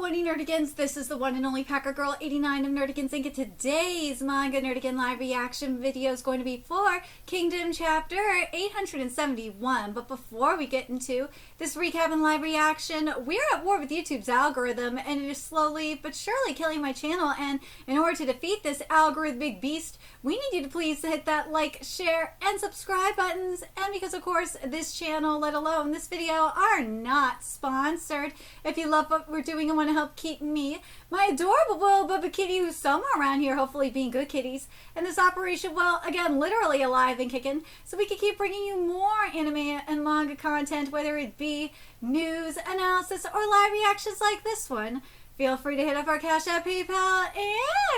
Pony Nerdigans, this is the one and only Packer Girl 89 of Nerdigans Inc. Today's Manga Nerdigan live reaction video is going to be for Kingdom Chapter 871. But before we get into this recap and live reaction, we're at war with YouTube's algorithm, and it is slowly but surely killing my channel. And in order to defeat this algorithmic beast, we need you to please hit that like, share, and subscribe buttons. And because, of course, this channel, let alone this video, are not sponsored. If you love what we're doing and want to help keep me, my adorable little Bubba kitty who's somewhere around here, hopefully being good kitties, and this operation, well, again, literally alive and kicking, so we can keep bringing you more anime and manga content, whether it be news, analysis, or live reactions like this one. Feel free to hit up our Cash App, PayPal,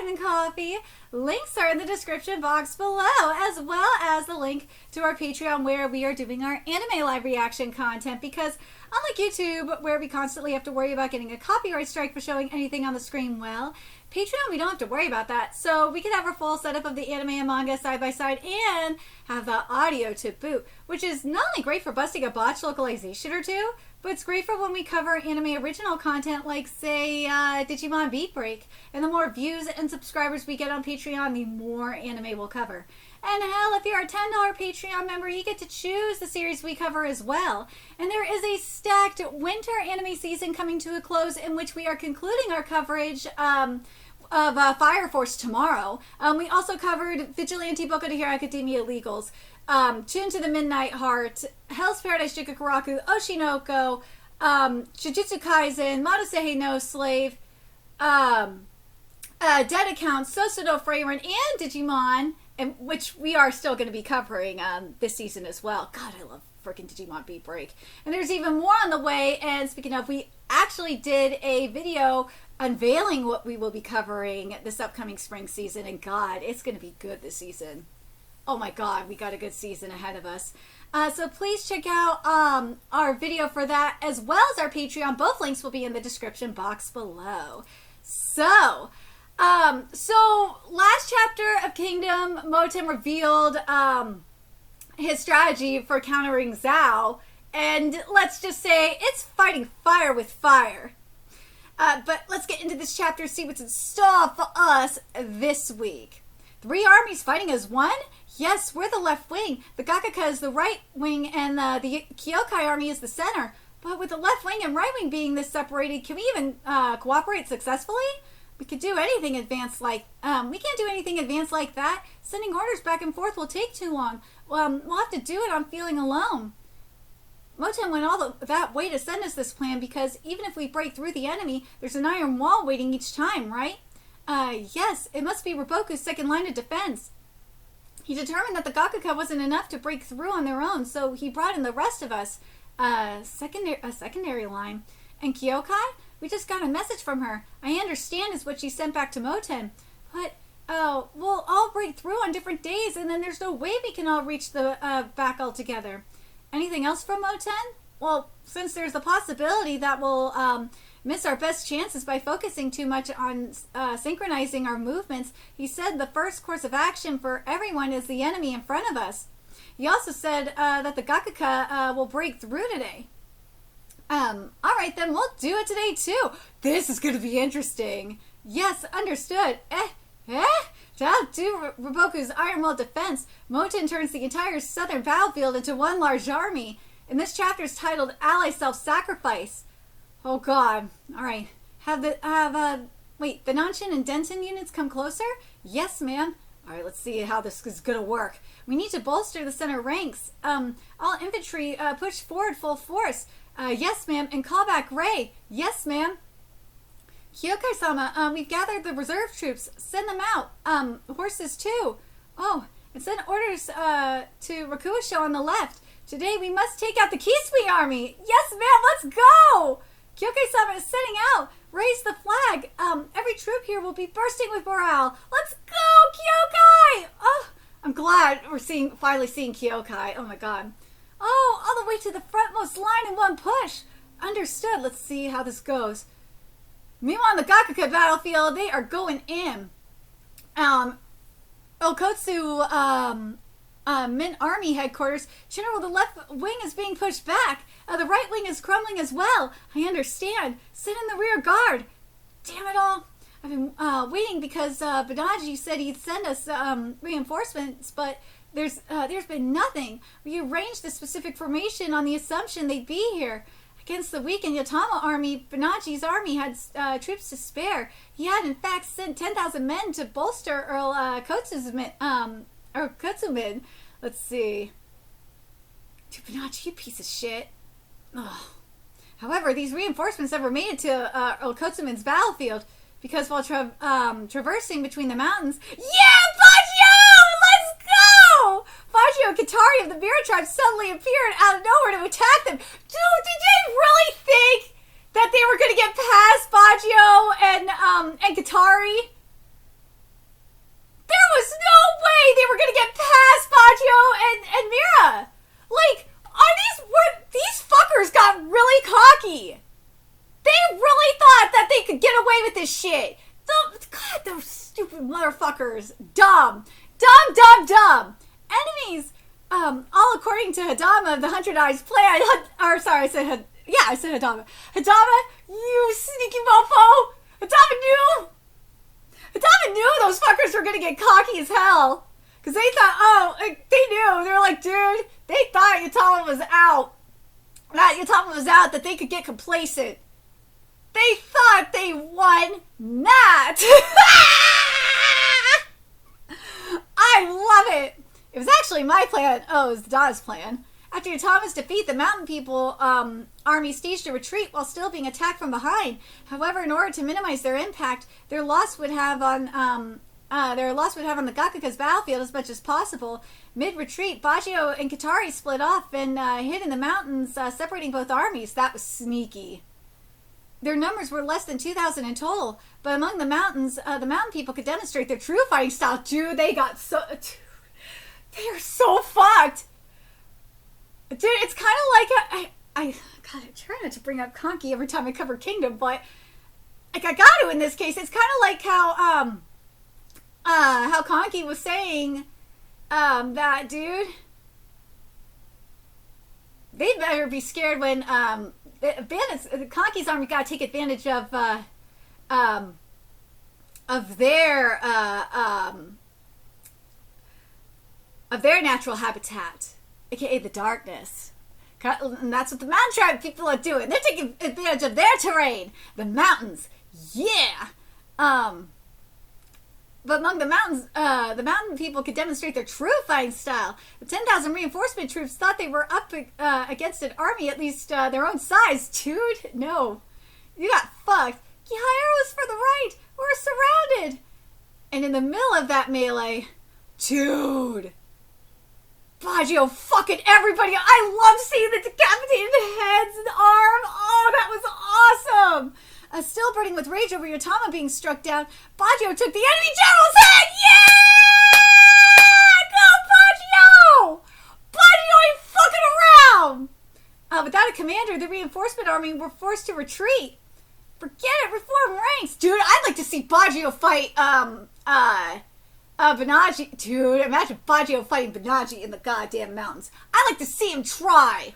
and Coffee. Links are in the description box below, as well as the link to our Patreon where we are doing our anime live reaction content, because unlike YouTube, where we constantly have to worry about getting a copyright strike for showing anything on the screen, well, Patreon, we don't have to worry about that. So we can have our full setup of the anime and manga side by side and have the audio to boot, which is not only great for busting a botched localization or two, but it's great for when we cover anime original content like, say, Digimon Beat Break. And the more views and subscribers we get on Patreon, the more anime we'll cover. And hell, if you're a $10 Patreon member, you get to choose the series we cover as well. And there is a stacked winter anime season coming to a close, in which we are concluding our coverage of Fire Force tomorrow. We also covered Vigilante Boku no Hero Academia Legals, Tune to the Midnight Heart, Hell's Paradise Jigakuraku, Oshinoko, Jujutsu Kaisen, Madosehe no Slave, Dead Account, Sosudo Freyren, and Digimon, and which we are still going to be covering this season as well. God, I love freaking Digimon Beat Break. And there's even more on the way, and speaking of, we actually did a video unveiling what we will be covering this upcoming spring season, and God, it's going to be good this season. Oh my God, we got a good season ahead of us. So please check out our video for that, as well as our Patreon. Both links will be in the description box below. So last chapter of Kingdom, Moten revealed his strategy for countering Zhao, and let's just say it's fighting fire with fire. But let's get into this chapter, see what's in store for us this week. 3 armies fighting as one? Yes, we're the left wing. The Gakuka is the right wing, and the Kyokai army is the center. But with the left wing and right wing being this separated, can we even cooperate successfully? We could do anything advanced like, we can't do anything advanced like that. Sending orders back and forth will take too long. We'll have to do it on feeling alone. Moten went all that way to send us this plan, because even if we break through the enemy, there's an iron wall waiting each time, right? Yes, it must be Riboku's second line of defense. He determined that the Gakuka wasn't enough to break through on their own, so he brought in the rest of us. A secondary line. And Kyokai? We just got a message from her. I understand is what she sent back to Moten. But, we'll all break through on different days, and then there's no way we can all reach the back all together. Anything else from Moten? Well, since there's the possibility that we'll miss our best chances by focusing too much on synchronizing our movements, he said the first course of action for everyone is the enemy in front of us. He also said that the Gakuka will break through today. Alright then, we'll do it today too. This is going to be interesting. Yes, understood. To outdo Riboku's Iron Wall defense, Moten turns the entire southern battlefield into one large army. And this chapter is titled Ally Self-Sacrifice. Oh God. Alright. Wait, the Nanshin and Denton units come closer? Yes, ma'am. Alright, let's see how this is gonna work. We need to bolster the center ranks. All infantry push forward full force. Yes, ma'am. And call back Ray. Yes, ma'am. Kyokai-sama, we've gathered the reserve troops. Send them out. Horses too. Oh, and send orders to Rakuisho on the left. Today we must take out the Kisui army. Yes, ma'am. Let's go. Kyokai-sama is setting out. Raise the flag. Every troop here will be bursting with morale. Let's go, Kyokai! Oh, I'm glad we're finally seeing Kyokai. Oh my God. Oh, all the way to the frontmost line in one push. Understood. Let's see how this goes. Meanwhile, on the Gakuka battlefield, they are going in. Okotsu Mint Army headquarters. General, the left wing is being pushed back. The right wing is crumbling as well. I understand. Sit in the rear guard. damn it all. I've been waiting because Banaji said he'd send us reinforcements, but there's been nothing. We arranged the specific formation on the assumption they'd be here. Against the weakened Yotama army, Banaji's army had troops to spare. He had, in fact, sent 10,000 men to bolster Earl Kotsumin. Let's see. Dude, Banaji, you piece of shit. Ugh. However, these reinforcements never made it to Earl Kotsumin's battlefield because while traversing between the mountains... Yeah, Baggio! Let's go! Baggio and Katari of the Mirror Tribe suddenly appeared out of nowhere to attack them. Dude, did they really think that they were going to get past Baggio and Katari? There was no way they were going to get past Baggio and Mira. Like, these fuckers got really cocky. They really thought that they could get away with this shit. God, those stupid motherfuckers. Dumb. Enemies, all according to Hadama, the 100 Eyes plan. I said Hadama. Hadama, you sneaky mofo. Hadama knew those fuckers were gonna get cocky as hell. Because they thought, they knew. They were like, dude, they thought Yotama was out. That they could get complacent. They thought they won. Not. I love it. It was actually my plan. Oh, it was Da's plan. After Yotama's defeat, the mountain people army staged a retreat while still being attacked from behind. However, in order to minimize their impact, their loss would have on the Gakuka's battlefield as much as possible. Mid-retreat, Baggio and Katari split off and hid in the mountains, separating both armies. That was sneaky. Their numbers were less than 2,000 in total, but among the mountains, the mountain people could demonstrate their true fighting style. Dude, they are so fucked. Dude, it's kind of like I try not to bring up Conky every time I cover Kingdom, but like I got to in this case. It's kind of like how Conky was saying that, dude, they better be scared when bandits, Conky's army got to take advantage of their natural habitat, aka the darkness. And that's what the mountain tribe people are doing. They're taking advantage of their terrain, the mountains. Yeah. But among the mountain people could demonstrate their true fighting style. The 10,000 reinforcement troops thought they were up against an army at least their own size. Dude, no. You got fucked. Yahaira was for the right. We're surrounded. And in the middle of that melee, dude, Baggio fucking everybody. I love seeing the decapitated heads and arm. Oh, that was awesome. Still burning with rage over Yotama being struck down, Baggio took the enemy general's head! Yeah! Go, Baggio! Baggio ain't fucking around! Without a commander, the reinforcement army were forced to retreat. Forget it, reform ranks! Dude, I'd like to see Baggio fight, Banaji. Dude, imagine Baggio fighting Banaji in the goddamn mountains. I'd like to see him try.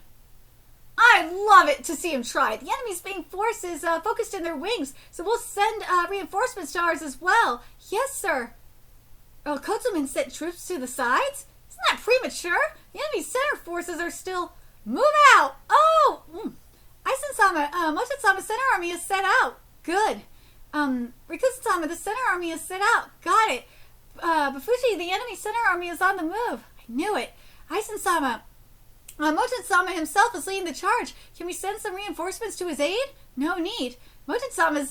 I love it to see him try. The enemy's main force is focused in their wings, so we'll send reinforcements to ours as well. Yes, sir. Oh, Kotsumin sent troops to the sides? Isn't that premature? The enemy's center forces are still... Move out! Oh! Aizen-sama, Moten-sama's center army is set out. Good. Rikuzen-sama, the center army is set out. Got it. Bafushi, the enemy center army is on the move. I knew it. Aizen-sama... Moten-sama himself is leading the charge. Can we send some reinforcements to his aid? No need. Moten-sama's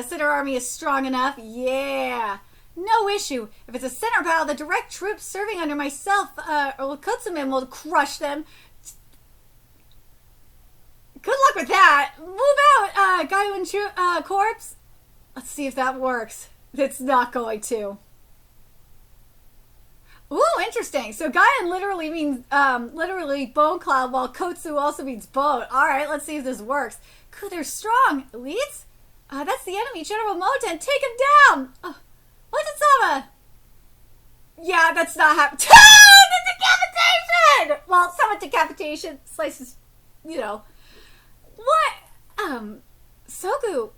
center army is strong enough. Yeah. No issue. If it's a center battle, the direct troops serving under myself or Kotsumin will crush them. Good luck with that. Move out, Gaiwan Corpse. Let's see if that works. It's not going to. Ooh, interesting. So Gaian literally means bone cloud, while Kotsu also means bone. Alright, let's see if this works. Cool, they're strong. Elites? That's the enemy, General Moten. Take him down! Oh, Moten-sama! Yeah, that's not happening. The decapitation! Well, somewhat decapitation. Slices, you know. What? Sogu,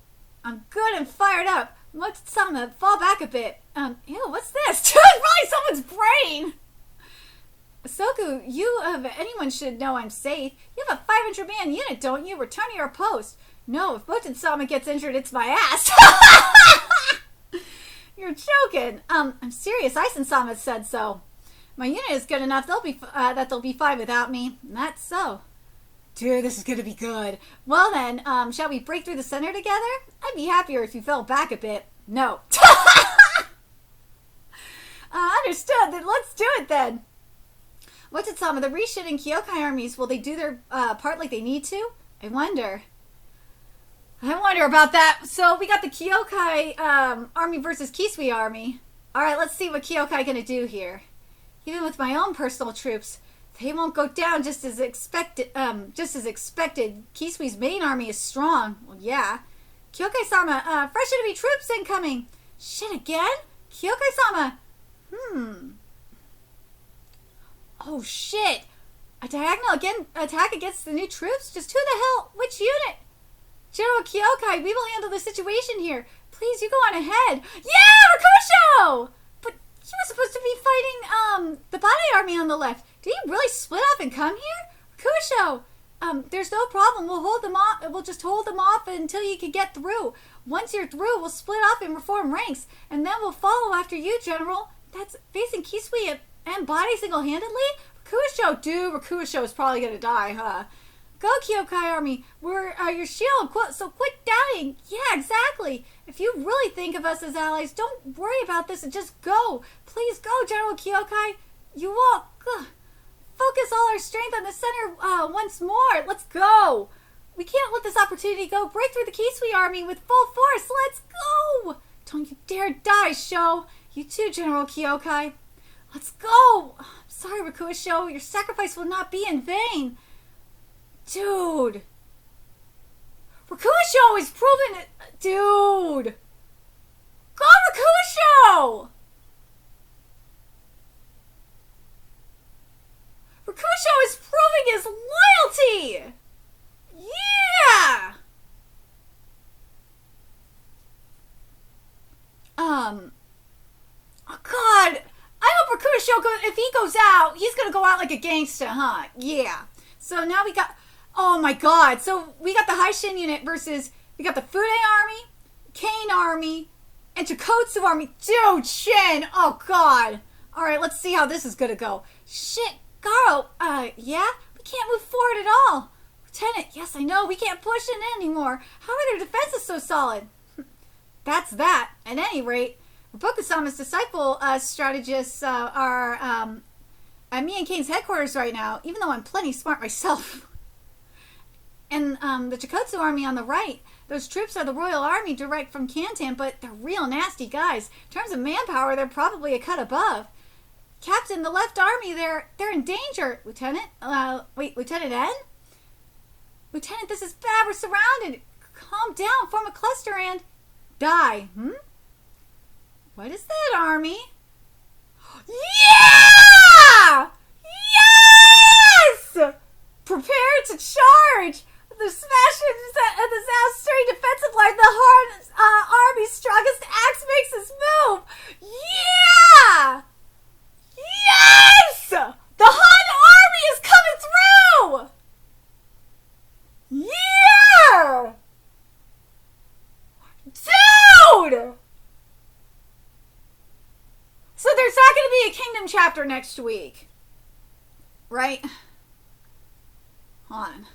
I'm good and fired up. What's something? Fall back a bit. Ew, what's this? Dude, probably someone's brain. Soku, you of anyone should know I'm safe. You have a 500-man unit, don't you? Return to your post. No, if Botan-sama gets injured, it's my ass. You're joking. I'm serious. Aizen-sama said so. My unit is good enough. They'll be fine without me. And that's so. Dude, this is gonna be good. Well then, shall we break through the center together? I'd be happier if you fell back a bit. No. Understood. Then let's do it then. What's it, Sama? The Rishin and Kyokai armies, will they do their part like they need to? I wonder about that. So we got the Kyokai army versus Kisui army. Alright, let's see what Kyokai gonna do here. Even with my own personal troops, they won't go down just as expected. Kisui's main army is strong. Well, yeah. Kyokai-sama, fresh enemy troops incoming. Shit, again? Kyokai-sama. Oh, shit. A diagonal attack against the new troops? Just who the hell? Which unit? General Kyokai, we will handle the situation here. Please, you go on ahead. Yeah, Rakusho! But he was supposed to be fighting, the Bade army on the left. Did he really split off and come here? Rakusho! There's no problem. We'll hold them off. We'll just hold them off until you can get through. Once you're through, we'll split off and reform ranks, and then we'll follow after you, General. That's facing Kisui and Bade single-handedly? Rakusho, dude, Rakusho is probably gonna die, huh? Go, Kyokai army. We're your shield, so quit doubting. Yeah, exactly. If you really think of us as allies, don't worry about this and just go. Please go, General Kyokai. You will. Focus all our strength on the center once more. Let's go. We can't let this opportunity go. Break through the Kisui army with full force. Let's go. Don't you dare die, Sho. You too, General Kyokai. Let's go. I'm sorry, Rakusho. Your sacrifice will not be in vain. Dude. Rakusho is proven it. Dude. Go, Rakusho. Rakusho is proving his loyalty. Yeah. Oh God. I hope Rakusho if he goes out, he's gonna go out like a gangster, huh? Yeah. So now we got. Oh my God. So we got the Haishin unit versus we got the Fude army, Kane army, and Chikotsu army. Dude, Shin. Oh God. All right. Let's see how this is gonna go. Shit. Garo, yeah? We can't move forward at all. Lieutenant, yes, I know. We can't push in anymore. How are their defenses so solid? That's that. At any rate, Roboku-sama's disciple strategists are at me and Kane's headquarters right now, even though I'm plenty smart myself. And the Chikotsu army on the right, those troops are the Royal Army direct from Kantan, but they're real nasty guys. In terms of manpower, they're probably a cut above. Captain, the left army, they're in danger. Lieutenant? Lieutenant N? Lieutenant, this is bad. We're surrounded. Calm down. Form a cluster and die. What is that, army? Yeah! Yes! Prepare to charge. The smashing the South Street defensive line. The army's strongest axe makes its move. Yeah! Yes! The Han army is coming through! Yeah! Dude! So there's not going to be a Kingdom chapter next week. Right? Hold on.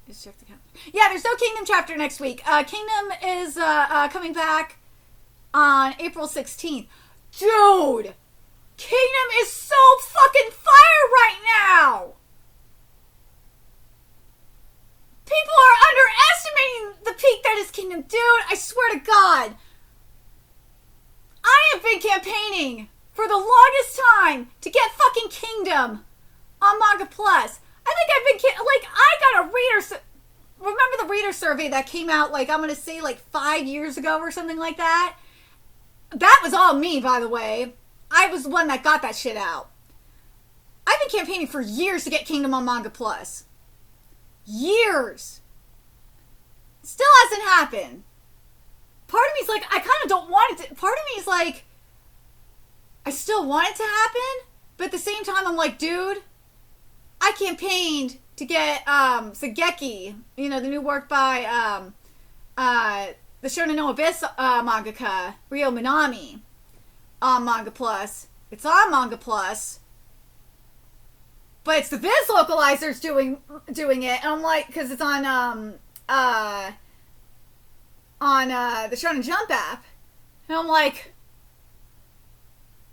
Just check the calendar. Yeah, there's no Kingdom chapter next week. Kingdom is coming back on April 16th. Dude! Kingdom is so fucking fire right now! People are underestimating the peak that is Kingdom. Dude, I swear to God. I have been campaigning for the longest time to get fucking Kingdom on Manga Plus. I think I've been, I got a reader, remember the reader survey that came out, I'm going to say 5 years ago or something like that? That was all me, by the way. I was the one that got that shit out. I've been campaigning for years to get Kingdom on Manga Plus. Years. Still hasn't happened. Part of me's like, I kind of don't want it to. Part of me's like, I still want it to happen, but at the same time, I'm like, dude, I campaigned to get Sageki, the new work by the Shonen no Abyss mangaka Ryo Minami on Manga Plus. It's on Manga Plus, but it's the Viz localizers doing it, and I'm like, because it's on the Shonen Jump app, and I'm like,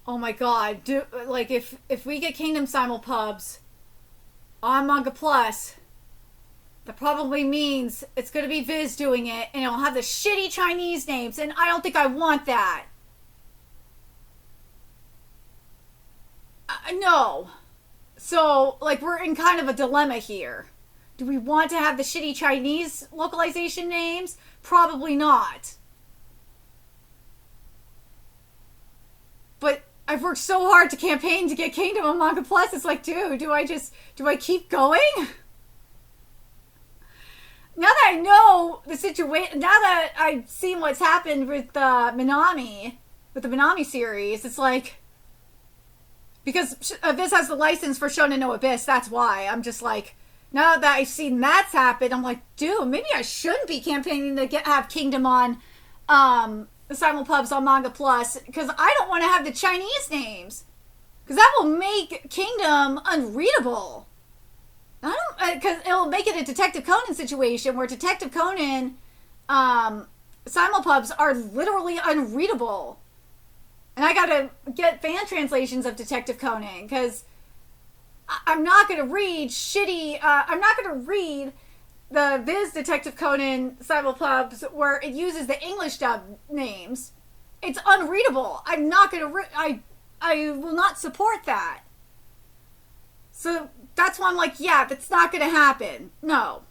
oh my god, if we get Kingdom simulpubs on Manga Plus, that probably means it's going to be Viz doing it, and it'll have the shitty Chinese names, and I don't think I want that. No. So, we're in kind of a dilemma here. Do we want to have the shitty Chinese localization names? Probably not. But I've worked so hard to campaign to get Kingdom on Manga Plus. It's like, dude, do I keep going? Now that I know the situation, now that I've seen what's happened with the Minami series, it's like, because Viz has the license for Shonen no Abyss, that's why. I'm just like, now that I've seen that's happened, I'm like, dude, maybe I shouldn't be campaigning to have Kingdom on the simulpubs on Manga Plus, because I don't want to have the Chinese names, because that will make Kingdom unreadable. Because it'll make it a Detective Conan situation where Detective Conan simulpubs are literally unreadable. And I gotta get fan translations of Detective Conan, because I'm not gonna read I'm not gonna read the Viz Detective Conan simulpubs where it uses the English dub names. It's unreadable. I'm not gonna I will not support that. So that's why I'm like, yeah, that's not gonna happen. No.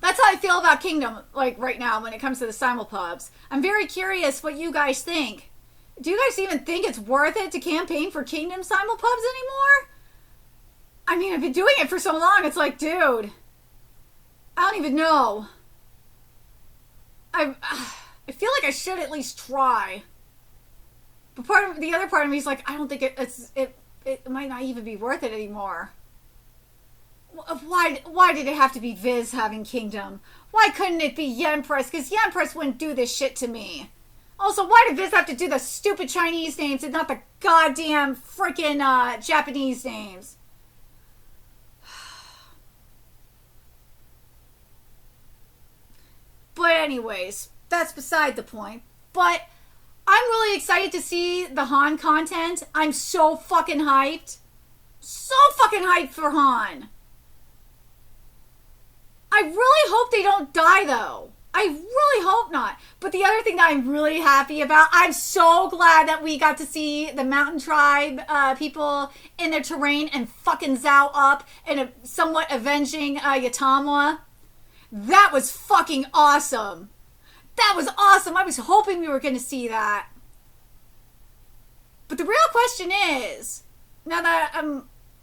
That's how I feel about Kingdom, right now when it comes to the simulpubs. I'm very curious what you guys think. Do you guys even think it's worth it to campaign for Kingdom simulpubs anymore? I mean, I've been doing it for so long, it's like, dude, I don't even know. I feel like I should at least try. But the other part of me is like, I don't think it might not even be worth it anymore. Why did it have to be Viz having Kingdom? Why couldn't it be Yenpress? Because Yenpress wouldn't do this shit to me. Also, why did Viz have to do the stupid Chinese names and not the goddamn freaking Japanese names? But anyways, that's beside the point. But I'm really excited to see the Han content. I'm so fucking hyped. So fucking hyped for Han. I really hope they don't die, though. I really hope not. But the other thing that I'm really happy about, I'm so glad that we got to see the Mountain Tribe people in their terrain and fucking Zhao up and somewhat avenging YOTANWA. That was fucking awesome. That was awesome. I was hoping we were going to see that. But the real question is, now that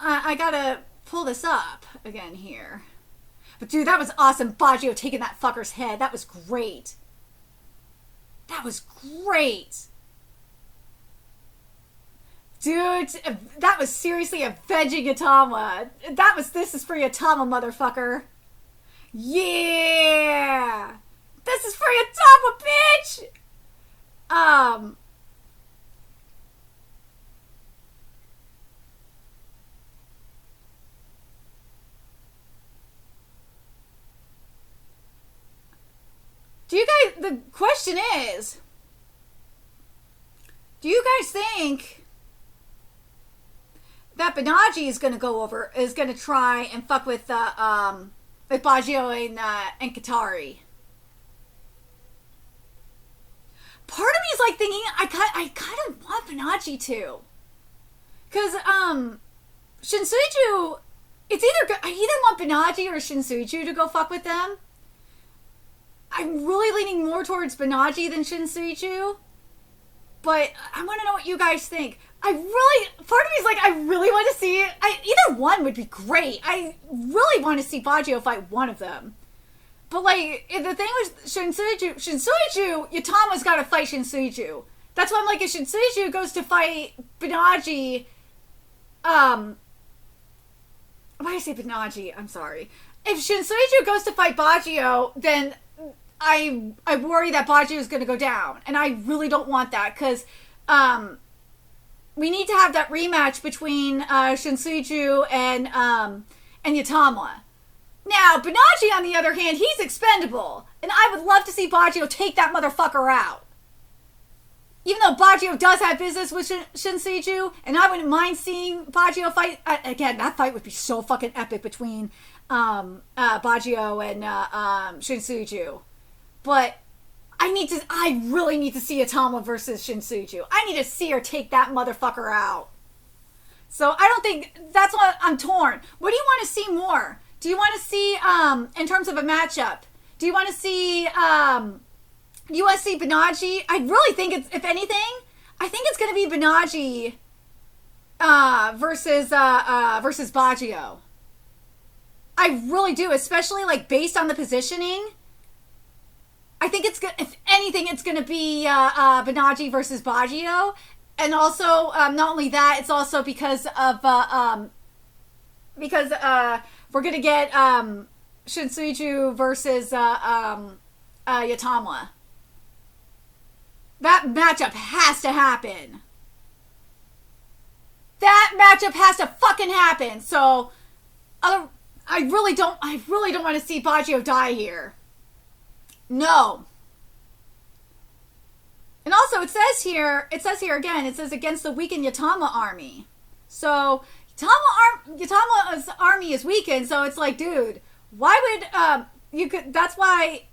I gotta pull this up again here. But dude, that was awesome. Baggio taking that fucker's head. That was great. That was great. Dude, that was seriously avenging YOTANWA. This is for YOTANWA, motherfucker. Yeah! This is for YOTANWA, bitch! The question is, do you guys think that Banaji is going to try and fuck with Baggio and Katari? Part of me is like thinking, I kind of want Banaji to. Because, Shinsuiju, I either want Banaji or Shinsuiju to go fuck with them. I'm really leaning more towards Banaji than Shinsuiju. But I want to know what you guys think. Part of me is like, I really want to see it. Either one would be great. I really want to see Baggio fight one of them. But like the thing with Shinsuiju, Yatama's got to fight Shinsuiju. That's why I'm like, if Shinsuiju goes to fight Banaji, why did I say Banaji? I'm sorry. If Shinsuiju goes to fight Baggio, then I worry that Baggio is going to go down, and I really don't want that because we need to have that rematch between Shinsuiju and Yatama. Now, Banaji, on the other hand, he's expendable, and I would love to see Baggio take that motherfucker out. Even though Baggio does have business with Shinsuiju, and I wouldn't mind seeing Baggio fight. Again, that fight would be so fucking epic between Baggio and Shinsuiju. But I really need to see Yatama versus Shinsuiju. I need to see her take that motherfucker out. So I don't think, that's why I'm torn. What do you want to see more? Do you want to see, in terms of a matchup, do you want to see USC Banaji? I really think it's, if anything, I think it's going to be Banaji versus Baggio. I really do, especially like based on the positioning. I think it's good. If anything, it's going to be Banaji versus Baggio, and also not only that, it's also because we're going to get Shinsuiju versus Yotangwa. That matchup has to happen. That matchup has to fucking happen. So, I really don't want to see Baggio die here. No. And also, it says here again, it says against the weakened Yotangwa army. So, Yotangwa's army is weakened, so it's like, dude, why would, that's why,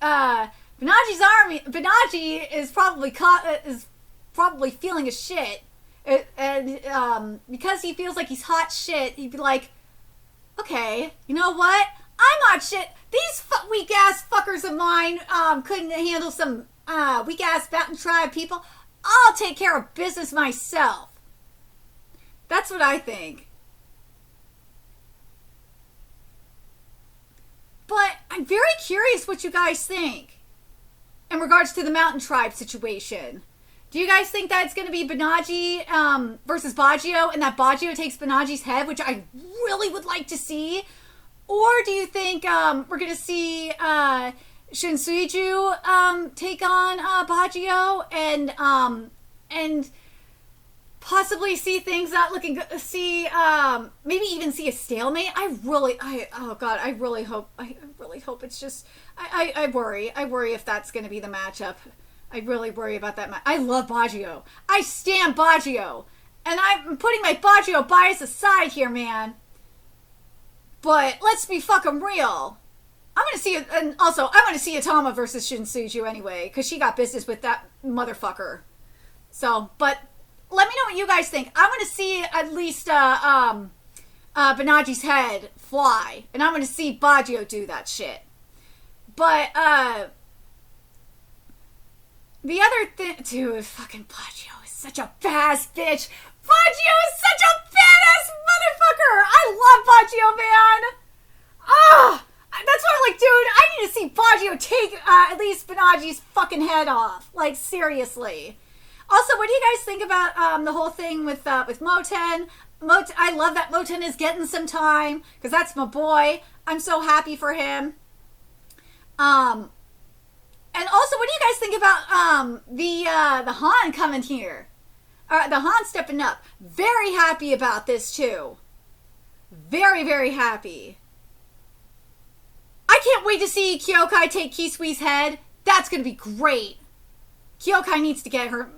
Banaji is probably feeling a shit. And because he feels like he's hot shit, he'd be like, okay, you know what? I'm hot shit. These weak ass fuckers of mine couldn't handle some weak ass Mountain Tribe people. I'll take care of business myself. That's what I think. But I'm very curious what you guys think in regards to the Mountain Tribe situation. Do you guys think that it's going to be Banaji versus Baggio, and that Baggio takes Banaji's head, which I really would like to see? Or do you think we're going to see Shinsuiju take on Baggio and possibly see things not looking good, maybe even see a stalemate? I really hope it's just, I worry if that's going to be the matchup. I really worry about that. I love Baggio. I stan Baggio. And I'm putting my Baggio bias aside here, man. But let's be fucking real. I'm going to see, and also, I want to see Yotangwa versus Shinsuiju anyway, because she got business with that motherfucker. So, but let me know what you guys think. I want to see at least Banaji's head fly. And I'm going to see Baggio do that shit. But, the other thing, dude, fucking Baggio is such a badass bitch. Baggio is such a badass motherfucker. I love Baggio, man. That's why I'm like, dude, I need to see Baggio take at least Banaji's fucking head off. Like, seriously. Also, what do you guys think about the whole thing with Moten? I love that Moten is getting some time, because that's my boy. I'm so happy for him. And also, what do you guys think about the Han coming here? The Han stepping up. Very happy about this too. Very, very happy. I can't wait to see Kyokai take Kisui's head. That's gonna be great. Kyokai needs to get her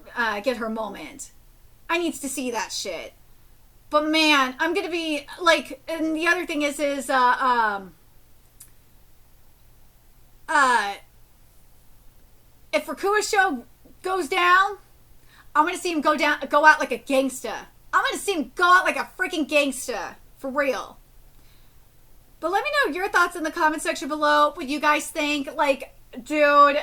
moment. I needs to see that shit. But man, I'm gonna be like, and the other thing is if Rakuisho goes down, I'm gonna see him go out like a gangsta. I'm gonna see him go out like a freaking gangsta. For real. But let me know your thoughts in the comment section below. What you guys think. Like, dude,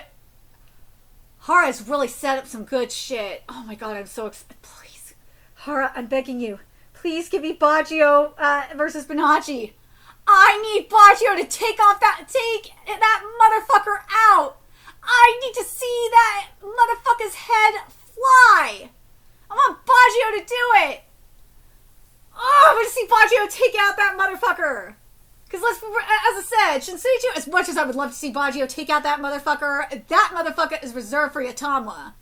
Hara's really set up some good shit. Oh my god, I'm so excited. Please, Hara, I'm begging you. Please give me Baggio versus Banaji. I need Bajio to take that motherfucker out. I need to see that motherfucker's head fly. I want Bajio to do it. Oh, I want to see Bajio take out that motherfucker. Because as I said, Shinsuichi, as much as I would love to see Bajio take out that motherfucker is reserved for Yotanwa.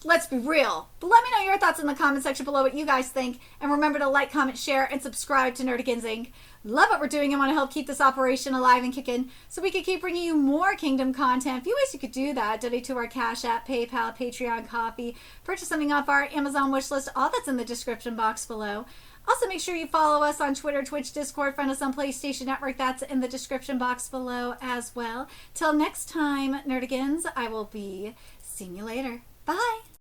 Let's be real. But let me know your thoughts in the comment section below, what you guys think. And remember to like, comment, share, and subscribe to Nerdigans Inc. Love what we're doing and want to help keep this operation alive and kicking so we can keep bringing you more Kingdom content. A few ways you could do that. Donate to our Cash App, PayPal, Patreon, Coffee. Purchase something off our Amazon wishlist. All that's in the description box below. Also, make sure you follow us on Twitter, Twitch, Discord. Find us on PlayStation Network. That's in the description box below as well. Till next time, Nerdigans, I will be seeing you later. Bye!